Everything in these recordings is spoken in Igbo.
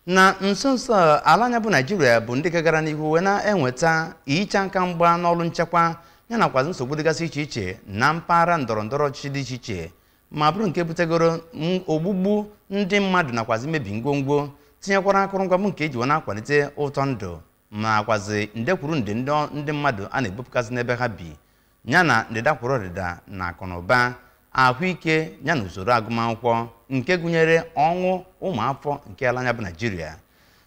na nso ala anya bụ Nigeria bụ ndị gara n'ihu wee na-enweta ihicha aka mgba n'ọrụ nchekwa yana kwazi nsogbu dịgasị iche iche na mpaghara ndọrọndọrọ ọchịchị dị iche iche ma bụrụ nke butegoro ogbugbu ndị mmadụ nakwazi mebi ngwongwo tinyekwara akụrụngwa bụ nke eji wee na-akwalite ụtọ ndụ ma kwazi ndekwuru ndị mmadụ a na-ebupụgasị n'ebe ha bi yana ndịda kwụrụ ọdịda na akụnụba ahụike yana usoro agụmakwụkwọ nke gụnyere ọnwụ ụmụafọ nke ala anya bụ Nigeria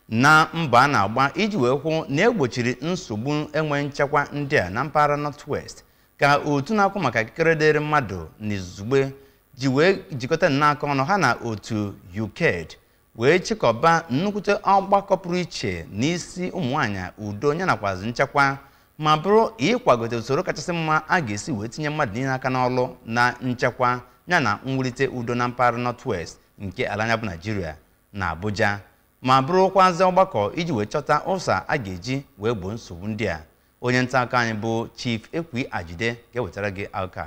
na mba a na-agba iji wee hụ na egbochiri nsogbu enwe nchekwa ndị a na mpaghara North-West ka otu na-akwụ maka ikikere dịrị mmadụ n'izugbe ji wee jikọta nnọọ ọnụ ha na otu UKAID wee chịkọba nnukwute ọgbakọ pụrụ iche n'isi ụmụnwaanyị udo yana kwazi nchekwa ma bụrụ ịkwagote usoro kachasị mma a ga-esi wee tinye mmadụ niile aka n'ọlụ na nchekwa yana mwulite udo na mpaghara North-West nke ala anya bụ Nigeria na Abuja ma bụrụkwazi ọgbakọ iji wee chọta ụzọ a ga-eji wee gboo nsogbu ndị a. Onye nta akụkọ anyị bụ Chief Ekwi Ajide ga-ewetara gị akụkọ.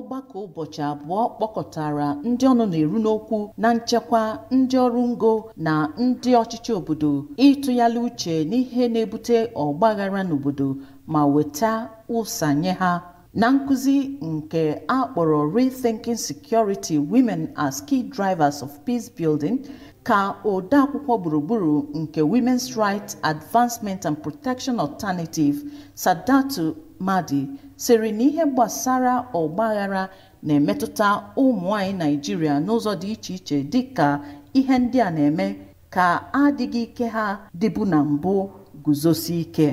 Ọgbakọ ụbọchị abụọ kpọkọtara ndị ọnụ na-eru n'okwu na nchekwa, ndị ọrụ ngo na ndị ọchịchị obodo ịtụnyala uche n'ihe na-ebute ọgbaghara n'obodo ma weta ụsa nye ha. Na nkụzi nke a kpọrọ Rethinking Security: Women as Key Drivers of Peace Building ka odeakwụkwọ gburugburu nke Women's Rights Advancement and Protection Alternative Sadatu Madi sịrị na ihe gbasara ọgbaghara na-emetụta ụmụnwaanyị Nigeria n'ụzọ dị iche iche dịka ihe ndị a na-eme ka adịghị ike ha dịbu na mbụ guzosi ike.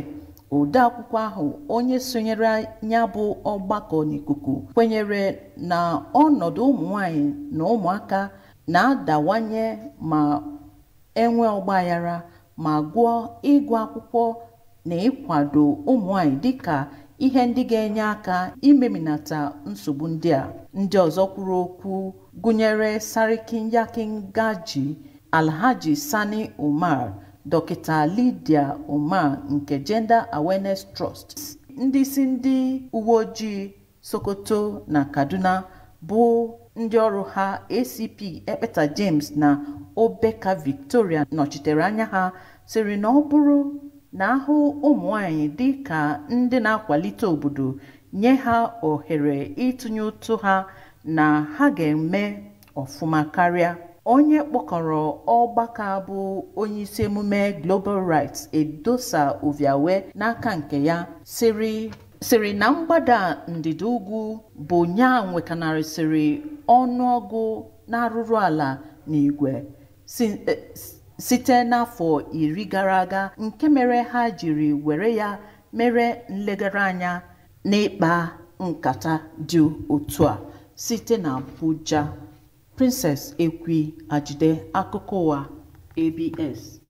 Odeakwụkwọ ahụ, onye sonyere ya bụ ọgbakọ n'ikuku, kwenyere na ọnọdụ ụmụnwaanyị na ụmụaka na-adawanye ma enwe ọgbaghara ma gụọ ịgụ akwụkwọ na ịkwado ụmụnwaanyị dịka ihe ndị ga-enye aka imeminata nsogbu ndị a. Ndị ọzọ kwuru okwu gụnyere Sarkin Yakin Gaji, Alhaji Sani Umar, Dọkịta Lydia Umar nke Gender Awareness Trust, ndị isi ndị uwe ojii Sokoto na Kaduna bụ ndị ọrụ ha ACP Ekpeta James na Obeka Victoria nọchitere anya ha sịrị na ọ bụrụ na ahụ ụmụnwaanyị dị ka ndị na-akwalite obodo nye ha ohere ịtụnye ụtụ ha na ha ga-eme ọfụma karịa. Onye kpọkọrọ ọgbakọ bụ onyeisi emume Global Rights Edosa Oviawe n'aka nke ya sịrị na mgbada ndịda ugwu bụ nya nwekanarịsịrị ọnụọgụ na-arụrụ ala n'igwe site n'afọ 10 gara aga, nke mere ha jiri were ya mere nlegara anya n'ịkpa nkata dị otu a. Site na Abuja, Princess Ekwi Ajide, akụkọ ụwa, ABS.